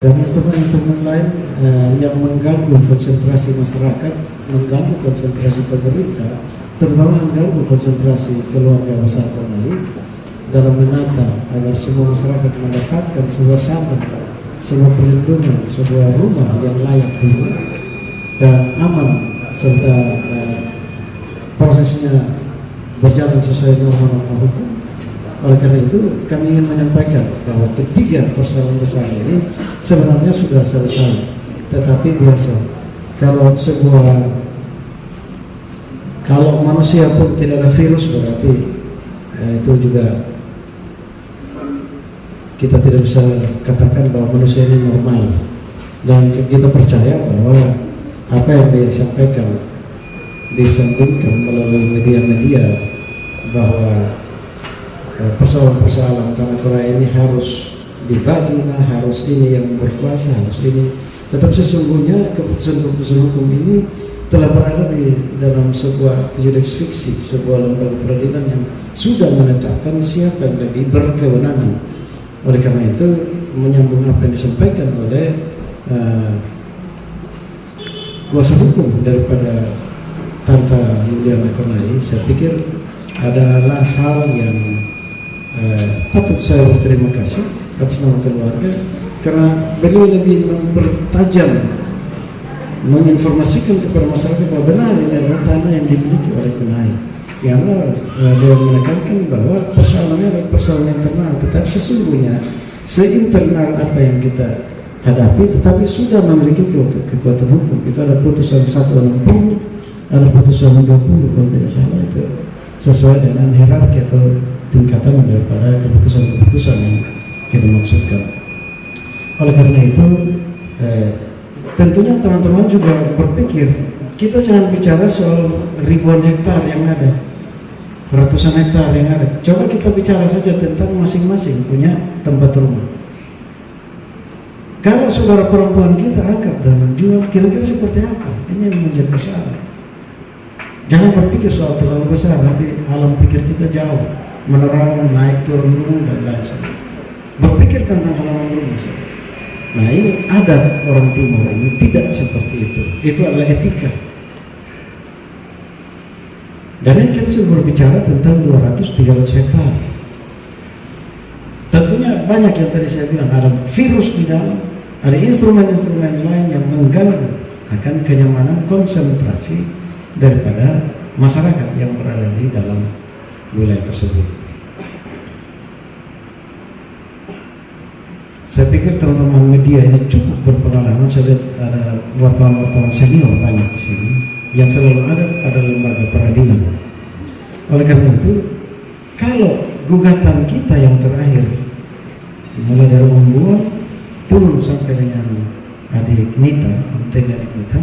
dan instrumen-instrumen lain yang mengganggu konsentrasi masyarakat, mengganggu konsentrasi pemerintah, terutama mengganggu konsentrasi keluarga besar Konai dalam menata agar semua masyarakat mendapatkan suasana, sebuah perlindungan, sebuah rumah yang layak huni dan aman, serta prosesnya berjalan sesuai norma-norma hukum. Oleh karena itu kami ingin menyampaikan bahwa ketiga persoalan besar ini sebenarnya sudah selesai, tetapi biasa kalau manusia pun tidak ada virus, berarti itu juga kita tidak bisa katakan bahwa manusia ini normal. Dan kita percaya bahwa apa yang disampaikan, disambungkan melalui media-media bahwa persoalan-persoalan tanah Korea ini harus dibagi, harus ini yang berkuasa, harus ini. Tetapi sesungguhnya keputusan-keputusan hukum ini telah berada di dalam sebuah judeks fiksi, sebuah lembaga peradilan yang sudah menetapkan siapa yang lebih berkewenangan. Oleh karena itu, menyambung apa yang disampaikan oleh kuasa hukum daripada Tante Yuliana Konai, saya pikir adalah hal yang patut saya berterima kasih atas nama keluarga, karena beliau lebih mempertajam, menginformasikan kepada masyarakat bahwa benar ini adalah tanah yang dimiliki oleh Konai. Yang beliau menekankan bahwa persoalannya adalah persoalan internal, tetapi sesungguhnya seinternal apa yang kita hadapi, tetapi sudah memiliki kekuatan hukum. Itu ada putusan 160, ada putusan 20 kalau tidak salah, itu sesuai dengan hierarki atau tingkatan daripada keputusan-keputusan yang kita maksudkan. Oleh karena itu tentunya teman-teman juga berpikir, kita jangan bicara soal ribuan hektar yang ada, ratusan hektar yang ada. Coba kita bicara saja tentang masing-masing punya tempat rumah. Kalau saudara perempuan kita angkat dan jual, kira-kira seperti apa? Ini yang menjadi masalah. Jangan berpikir soal terlalu besar, nanti alam pikir kita jauh, menerang, naik turun gunung dan lain sebagainya. Berpikir tentang halaman rumah saja. Nah, ini adat orang Timur ini tidak seperti itu. Itu adalah etika. Dan ini kita sudah berbicara tentang 200-300 hektar. Tentunya banyak yang tadi saya bilang, ada virus di dalam, ada instrumen-instrumen lain yang mengganggu akan kenyamanan konsentrasi daripada masyarakat yang berada di dalam wilayah tersebut. Saya pikir teman-teman media ini cukup berpengalaman. Saya lihat ada wartawan-wartawan senior banyak di sini yang selalu ada pada lembaga peradilan. Oleh karena itu, kalau gugatan kita yang terakhir mulai dari membuat turun sampai dengan adik Nita, adik Nita,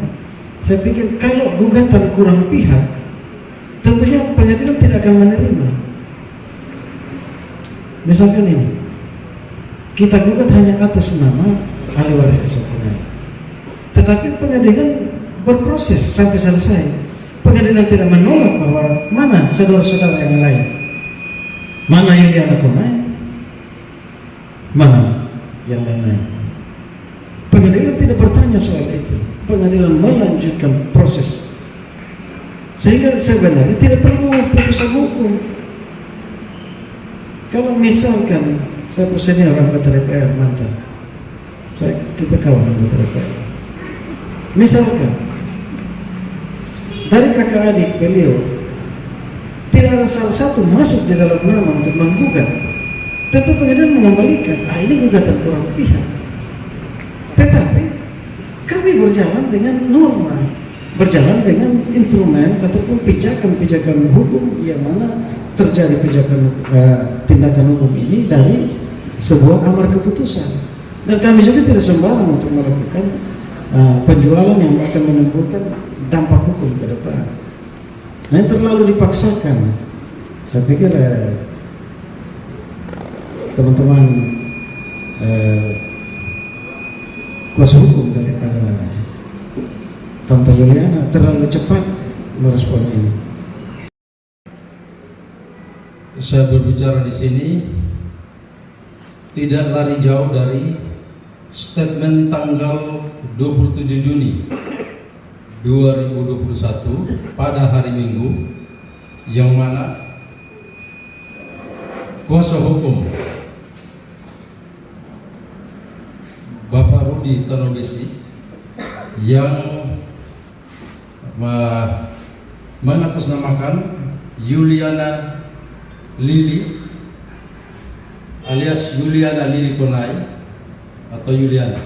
saya pikir kalau gugatan kurang pihak, tentunya pengadilan tidak akan menerima. Misalkan ini, kita gugat hanya atas nama ahli waris Konai, tetapi pengadilan berproses sampai selesai. Pengadilan tidak menolak bahwa mana saudara-saudara yang lain, mana Yuliana Konai, mana yang lain-lain. Pengadilan tidak bertanya soal itu. Pengadilan melanjutkan proses, sehingga sebenarnya tidak perlu putusan hukum. Kalau misalkan saya senior anggota DPR mantan, kita kawan anggota DPR, misalkan dari kakak adik beliau tidak ada salah satu masuk di dalam nama untuk menggugat, tentu pengadilan mengembalikan, ini gugatan kurang pihak. Tetapi kami berjalan dengan norma, berjalan dengan instrumen ataupun pijakan-pijakan hukum yang mana terjadi tindakan hukum ini dari sebuah amar keputusan. Dan kami juga tidak sembarang untuk melakukan penjualan yang akan menimbulkan dampak hukum ke depan. Nah, yang terlalu dipaksakan, saya pikir teman-teman kuasa hukum daripada Tante Yuliana terlalu cepat merespon ini. Saya berbicara di sini tidak lari jauh dari statement tanggal 27 Juni 2021 pada hari Minggu, yang mana kuasa hukum Bapak Rudi Tanobesi yang mengatasnamakan Yuliana Lili alias Yuliana Lili Konai atau Yuliana.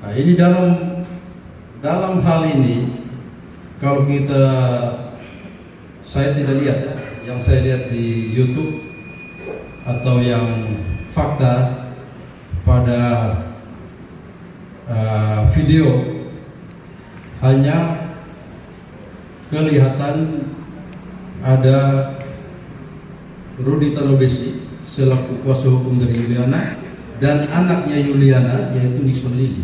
Nah, ini dalam hal ini, kalau saya tidak lihat ya, yang saya lihat di YouTube atau yang fakta pada video, hanya kelihatan ada Rudi Tanobesi selaku kuasa hukum dari Yuliana dan anaknya Yuliana yaitu Nixon Lili.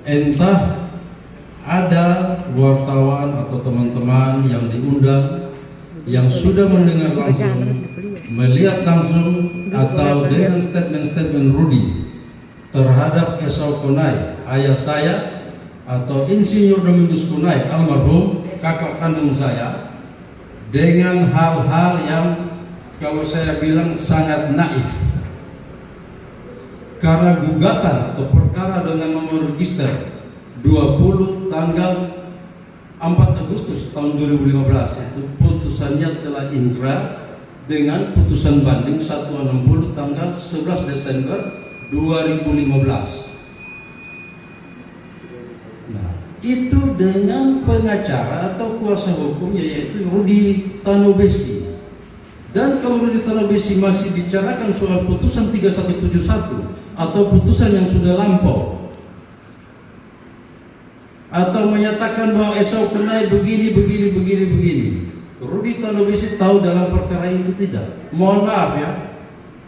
Entah ada wartawan atau teman-teman yang diundang yang sudah mendengar langsung, melihat langsung, atau dengan statement-statement Rudi terhadap Esau Konai, ayah saya, atau Insinyur Domingus Konai almarhum, kakak kandung saya, dengan hal-hal yang kalau saya bilang sangat naif. Karena gugatan atau perkara dengan nomor register 20 tanggal 4 Agustus tahun 2015 itu putusannya telah inkrah dengan putusan banding 160 tanggal 11 Desember 2015. Nah, itu dengan pengacara atau kuasa hukumnya yaitu Rudi Tanobesi. Dan kalau Rudi Tanobesi masih bicarakan soal putusan 3171 atau putusan yang sudah lampau, atau menyatakan bahwa Esau Konai begini, Rudi Tanobesi tahu dalam perkara itu tidak. Mohon maaf ya,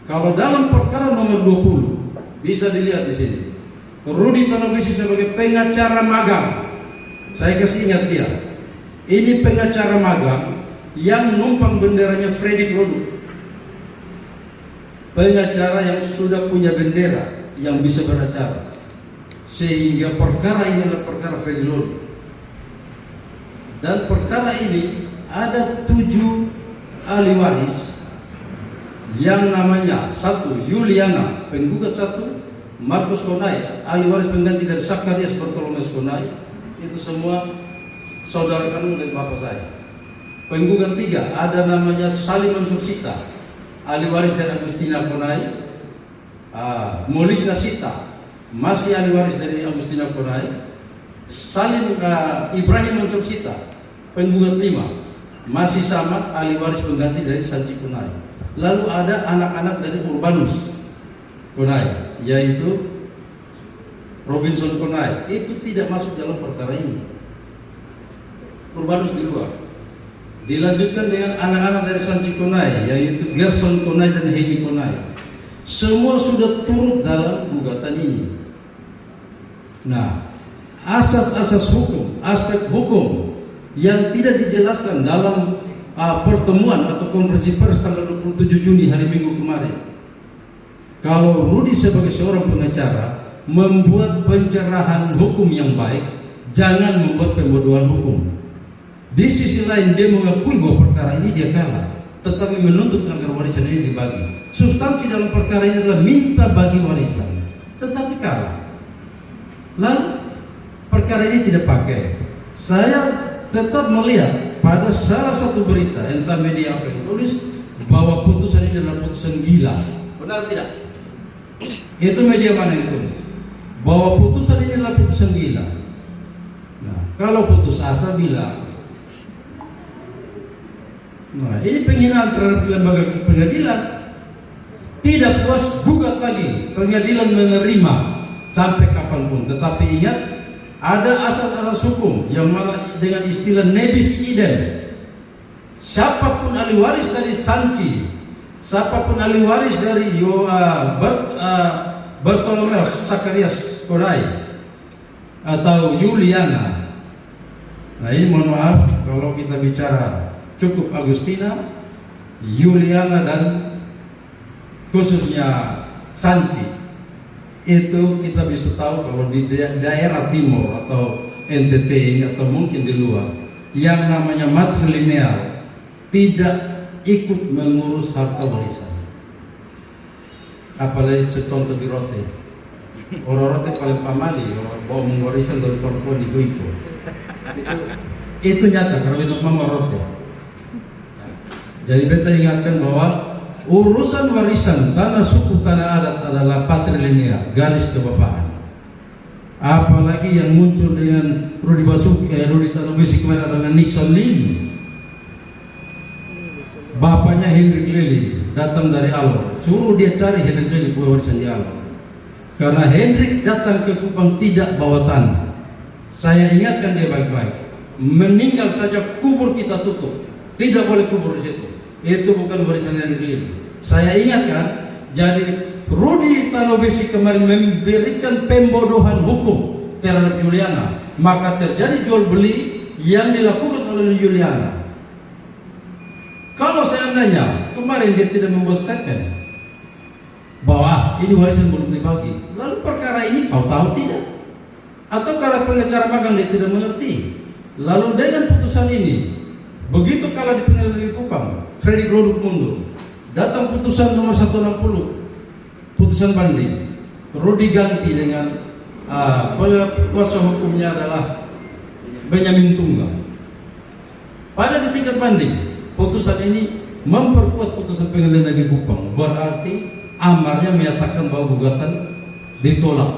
kalau dalam perkara nomor 20 bisa dilihat di sini, Rudi Tanobesi sebagai pengacara magang. Saya kasih ingat dia, ini pengacara magang yang numpang benderanya Freddy Produk, pengacara yang sudah punya bendera yang bisa beracara, sehingga perkara ini adalah perkara Freddy Produk. Dan perkara ini ada 7 ahli waris yang namanya 1 Yuliana penggugat 1, Markus Konai ahli waris pengganti dari Sakarias Bartolomeus Konai, itu semua saudara kandung dari bapak saya. Penggugat 3 ada namanya Salim Mansur Sita, ahli waris dari Agustina Konai, Molis Nasita masih ahli waris dari Agustina Konai, Salim Ibrahim Mansur Sita penggugat 5 masih sama ahli waris pengganti dari Sanci Konai. Lalu ada anak-anak dari Urbanus Konai yaitu Robinson Konai, itu tidak masuk dalam perkara ini. Urbanus di luar. Dilanjutkan dengan anak-anak dari Sanci Konai yaitu Gerson Konai dan Hedi Konai. Semua sudah turut dalam gugatan ini. Nah, asas-asas hukum, aspek hukum yang tidak dijelaskan dalam pertemuan atau konferensi pers tanggal 27 Juni hari Minggu kemarin. Kalau Rudi sebagai seorang pengacara membuat pencerahan hukum yang baik, jangan membuat pembodohan hukum. Di sisi lain dia mengakui bahwa perkara ini dia kalah, tetapi menuntut agar warisan ini dibagi. Substansi dalam perkara ini adalah minta bagi warisan, tetapi kalah. Lalu perkara ini tidak pakai. Saya tetap melihat pada salah satu berita entah media apa yang tulis bahwa putusan ini adalah putusan gila. Benar tidak? Itu media mana yang tulis bahwa putusan ini adalah putusan gila? Nah, kalau putus asa bilang, nah ini penghinaan terhadap lembaga pengadilan. Tidak puas gugat lagi, pengadilan menerima sampai kapanpun. Tetapi ingat, ada asas-asas hukum yang mana dengan istilah nebis idem. Siapapun ahli waris dari Sanci, siapapun ahli waris dari Bartolomeus Sakarias Konai atau Yuliana. Nah ini mohon maaf kalau kita bicara cukup Agustina, Yuliana dan khususnya Sanci, itu kita bisa tahu kalau di daerah timur atau NTT ini atau mungkin di luar, yang namanya matrilineal tidak ikut mengurus harta warisan. Apalagi secontoh di Rote, orang Rote paling pamali bawa mengwarisan dari perempuan di Goiko. Itu nyata karena itu mama Rote. Jadi beta ingatkan bahwa urusan warisan tanah suku tanah adat adalah patrilineal, garis kebapaan. Apalagi yang muncul dengan Rudi Basuki, Rudi Talabesi kemarin adalah Nixon Lili. Bapaknya Hendrik Lili datang dari Alor, suruh dia cari Hendrik Lili punya warisan di Alor. Karena Hendrik datang ke Kupang tidak bawa tanah. Saya ingatkan dia baik-baik. Meninggal saja kubur kita tutup, tidak boleh kubur di situ. Itu bukan warisan Hendrik Lili. Saya ingatkan, jadi Rudi Talabesi kemarin memberikan pembodohan hukum terhadap Juliana, maka terjadi jual beli yang dilakukan oleh Juliana. Kalau seandainya kemarin dia tidak membuat statement bahwa ini warisan belum dibagi, lalu perkara ini kau tahu tidak? Atau kalau pengacara magang dia tidak mengerti? Lalu dengan putusan ini, begitu kalah di pengadilan negeri Kupang, Freddy Gloduk mundur, datang putusan nomor 160, putusan banding, Rudi ganti dengan kuasa hukumnya adalah Benyamin Tunggal. Pada di tingkat banding, putusan ini memperkuat putusan pengadilan negeri Kupang, berarti amarnya menyatakan bahwa gugatan ditolak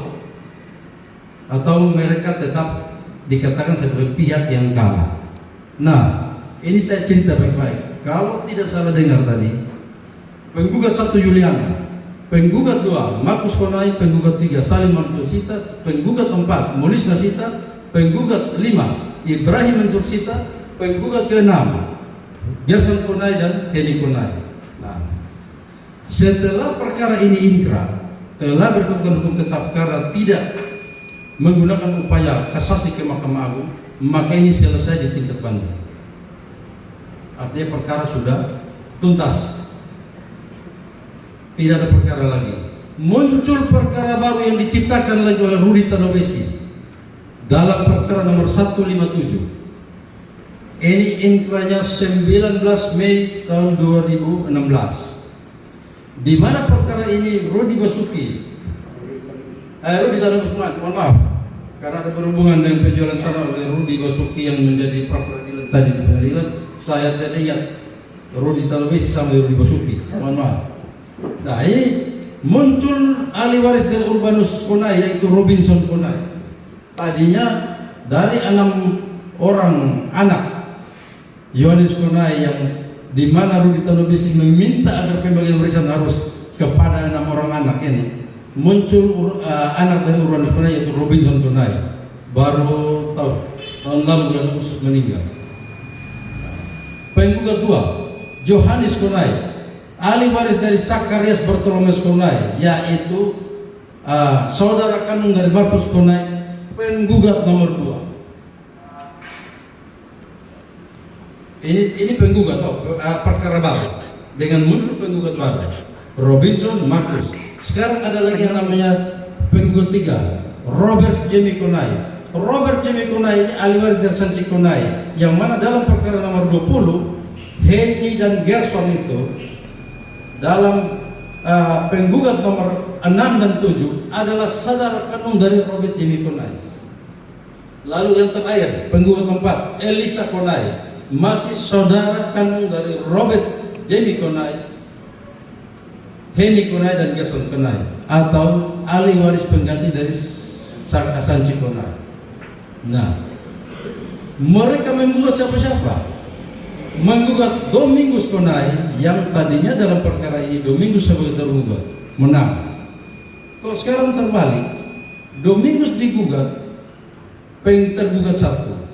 atau mereka tetap dikatakan sebagai pihak yang kalah. Nah, ini saya cerita baik-baik. Kalau tidak salah dengar tadi, penggugat 1 Juliana, penggugat 2 Markus Konai, penggugat 3 Salim Mansur Sita, penggugat 4 Molis Nasita, penggugat 5 Ibrahim Mansur Sita, penggugat ke-6 Gerson Konai dan Heni Konai. Nah, setelah perkara ini inkrah, telah berkekuatan hukum tetap karena tidak menggunakan upaya kasasi ke Mahkamah Agung, maka ini selesai di tingkat banding. Artinya perkara sudah tuntas, tidak ada perkara lagi. Muncul perkara baru yang diciptakan lagi oleh Rudi Talabesi dalam perkara nomor 157. Ini inkrahnya 19 Mei tahun 2016. Di mana perkara ini Rudi Basuki, Rudi Talabesi, mohon maaf, karena ada berhubungan dengan penjualan tanah oleh Rudi Basuki yang menjadi pra peradilan tadi di pengadilan, saya teringat Rudi Talabesi sama Rudi Basuki, mohon maaf. Nah, ini muncul ahli waris dari Urbanus Konai, yaitu Robinson Konai. Tadinya dari 6 orang anak Yohanes Konai, yang di mana Rudi Talabesi meminta agar pembagian warisan harus kepada 6 orang anak ini, muncul anak dari Urbanus Konai yaitu Robinson Konai, baru tahun lalu bulan Agustus meninggal. Penggugat 2 Johannes Konai, ahli waris dari Sakarias Bartolomeus Konai, yaitu saudara kandung dari Markus Konai, penggugat nomor 2. Ini penggugat perkara baru dengan muncul penggugat baru Robinson Markus. Sekarang ada lagi yang namanya penggugat 3 Robert Jamie Konai. Robert Jamie Konai ini ahli waris dari Sanci Konai, yang mana dalam perkara nomor 20 Heni dan Gerson itu dalam penggugat nomor 6 dan 7 adalah saudara kandung dari Robert Jamie Konai. Lalu yang terakhir penggugat 4 Elisa Konai, masih saudara kandung dari Robert Jamie Konai, Heni Konai dan Gerson Konai, atau ahli waris pengganti dari Sanci Konai. Nah, mereka menggugat siapa-siapa? Menggugat Domingus Konai, yang tadinya dalam perkara ini Domingus sebagai tergugat menang. Kok sekarang terbalik? Domingus digugat, tergugat 1,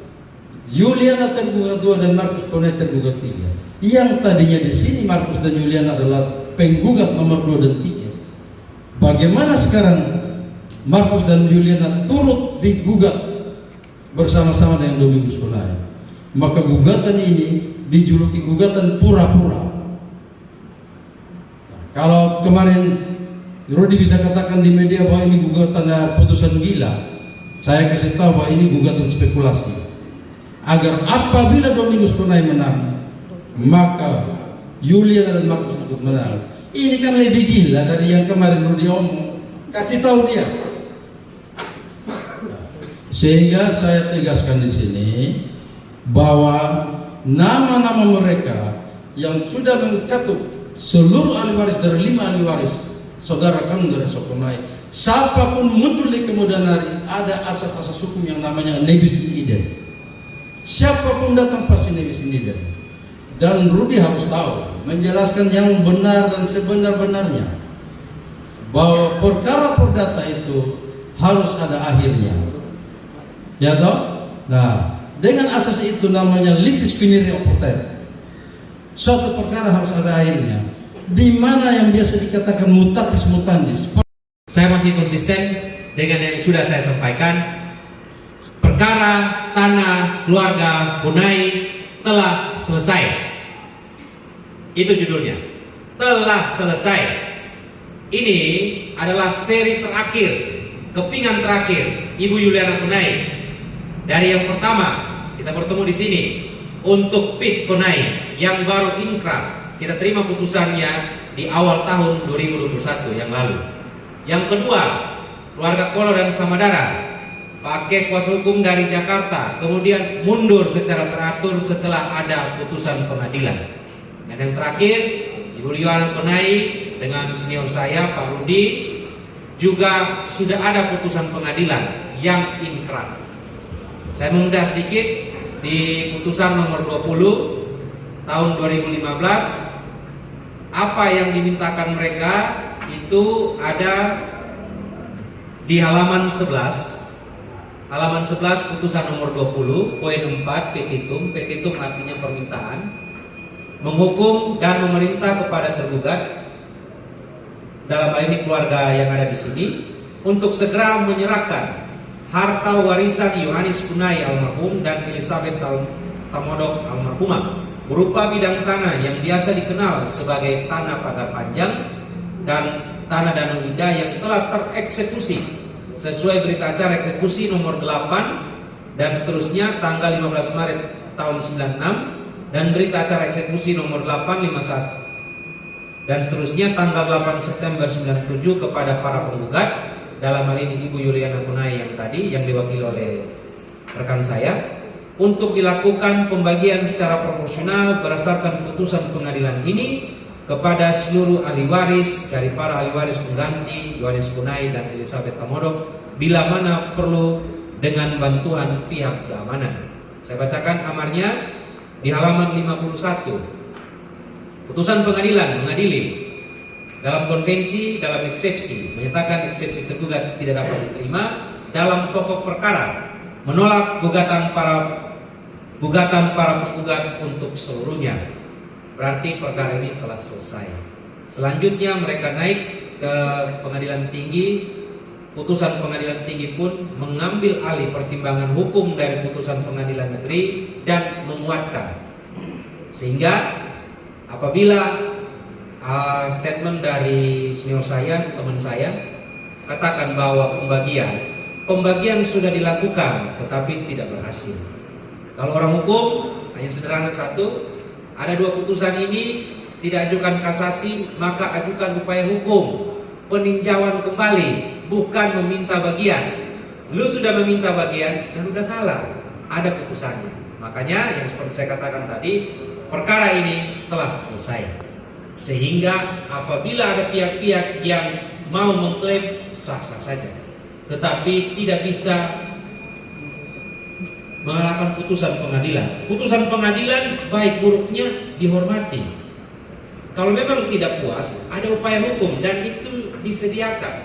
Juliana tergugat 2, dan Markus Konai tergugat 3. Yang tadinya di sini Markus dan Juliana adalah penggugat nomor 2 dan 3. Bagaimana sekarang Markus dan Juliana turut digugat bersama-sama dengan Domingus Konai? Maka gugatan ini dijuluki gugatan pura-pura. Kalau Kalau kemarin Rudi bisa katakan di media bahwa ini gugatan putusan gila, saya kasih tahu bahwa ini gugatan spekulasi. Agar apabila Domingos Konai menang, maka Julian dan Markus ikut menang. Ini kan lebih gila dari yang kemarin Rudi omong. Kasih tahu dia. Sehingga saya tegaskan di sini bahwa nama-nama mereka yang sudah mengkatuk seluruh ahli waris dari 5 ahli waris saudara kami dari Sokonai, siapapun muncul di kemudian hari, ada asas-asas hukum yang namanya nebis in idem. Siapapun datang pasti nebis in idem. Dan Rudi harus tahu, menjelaskan yang benar dan sebenar-benarnya, bahwa perkara perdata itu harus ada akhirnya. Ya toh? Nah, dengan asas itu namanya litis finire opportet. Suatu perkara harus ada akhirnya. Di mana yang biasa dikatakan mutatis mutandis. Saya masih konsisten dengan yang sudah saya sampaikan. Perkara tanah keluarga Konai telah selesai. Itu judulnya. Telah selesai. Ini adalah seri terakhir, kepingan terakhir Ibu Juliana Konai. Dari yang pertama kita bertemu di sini untuk Pit Konai yang baru inkrah. Kita terima putusannya di awal tahun 2021 yang lalu. Yang kedua, keluarga Kolo dan Samadara pakai kuasa hukum dari Jakarta, kemudian mundur secara teratur setelah ada putusan pengadilan. Dan yang terakhir, Ibu Juliana Konai dengan senior saya Pak Rudi juga sudah ada putusan pengadilan yang inkrah. Saya menunda sedikit di putusan nomor 20 tahun 2015. Apa yang dimintakan mereka itu ada di halaman 11. Halaman 11 putusan nomor 20 poin 4 petitum. Petitum artinya permintaan. Menghukum dan memerintah kepada tergugat, dalam hal ini keluarga yang ada di sini, untuk segera menyerahkan harta warisan Yohanes Konai almarhum dan Elizabeth Tamodok almarhumah berupa bidang tanah yang biasa dikenal sebagai tanah pagar panjang dan tanah Danau Indah yang telah tereksekusi sesuai berita acara eksekusi nomor 8 dan seterusnya tanggal 15 Maret tahun 96 dan berita acara eksekusi nomor 851 dan seterusnya tanggal 8 September 97 kepada para penggugat, dalam hal ini Ibu Juliana Konai yang tadi yang diwakili oleh rekan saya, untuk dilakukan pembagian secara proporsional berdasarkan putusan pengadilan ini kepada seluruh ahli waris dari para ahli waris pengganti Yohanes Konai dan Elizabeth Tamodok bila mana perlu dengan bantuan pihak keamanan. Saya bacakan amarnya di halaman 51. Putusan pengadilan mengadili dalam konvensi, dalam eksepsi, menyatakan eksepsi tergugat tidak dapat diterima dalam pokok perkara, menolak gugatan para penggugat untuk seluruhnya. Berarti perkara ini telah selesai. Selanjutnya mereka naik ke pengadilan tinggi. Putusan pengadilan tinggi pun mengambil alih pertimbangan hukum dari putusan pengadilan negeri dan menguatkan. Sehingga apabila statement dari senior saya, teman saya, katakan bahwa pembagian sudah dilakukan tetapi tidak berhasil. Kalau orang hukum hanya sederhana satu, ada dua putusan ini tidak ajukan kasasi, maka ajukan upaya hukum peninjauan kembali, bukan meminta bagian. Lu sudah meminta bagian dan udah kalah, ada putusannya. Makanya yang seperti saya katakan tadi, perkara ini telah selesai. Sehingga apabila ada pihak-pihak yang mau mengklaim, sah-sah saja, tetapi tidak bisa mengalahkan putusan pengadilan. Putusan pengadilan baik buruknya dihormati. Kalau memang tidak puas, ada upaya hukum dan itu disediakan.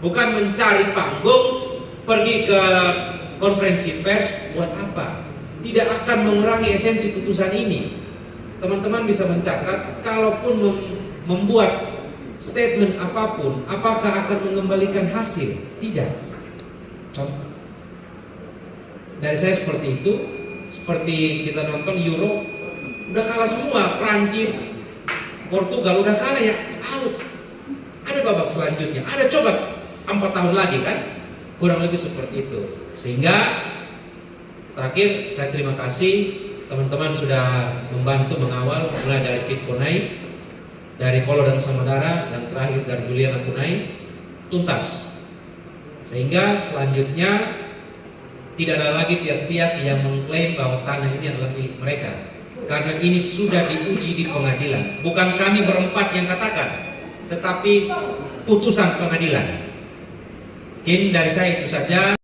Bukan mencari panggung, pergi ke konferensi pers, buat apa? Tidak akan mengurangi esensi putusan ini. Teman-teman bisa mencatat, kalaupun membuat statement apapun, apakah akan mengembalikan hasil? Tidak. Contoh dari saya seperti itu, seperti kita nonton Euro, udah kalah semua, Prancis, Portugal udah kalah ya, out. babak selanjutnya, ada coba 4 tahun lagi kan, kurang lebih seperti itu. Sehingga terakhir saya terima kasih teman-teman sudah membantu mengawal, mulai dari Pit Konai, dari Kolo dan Samudara, dan terakhir dari Juliana Kunai, tuntas. Sehingga selanjutnya tidak ada lagi pihak-pihak yang mengklaim bahwa tanah ini adalah milik mereka, karena ini sudah diuji di pengadilan. Bukan kami berempat yang katakan, tetapi putusan pengadilan. Mungkin dari saya itu saja.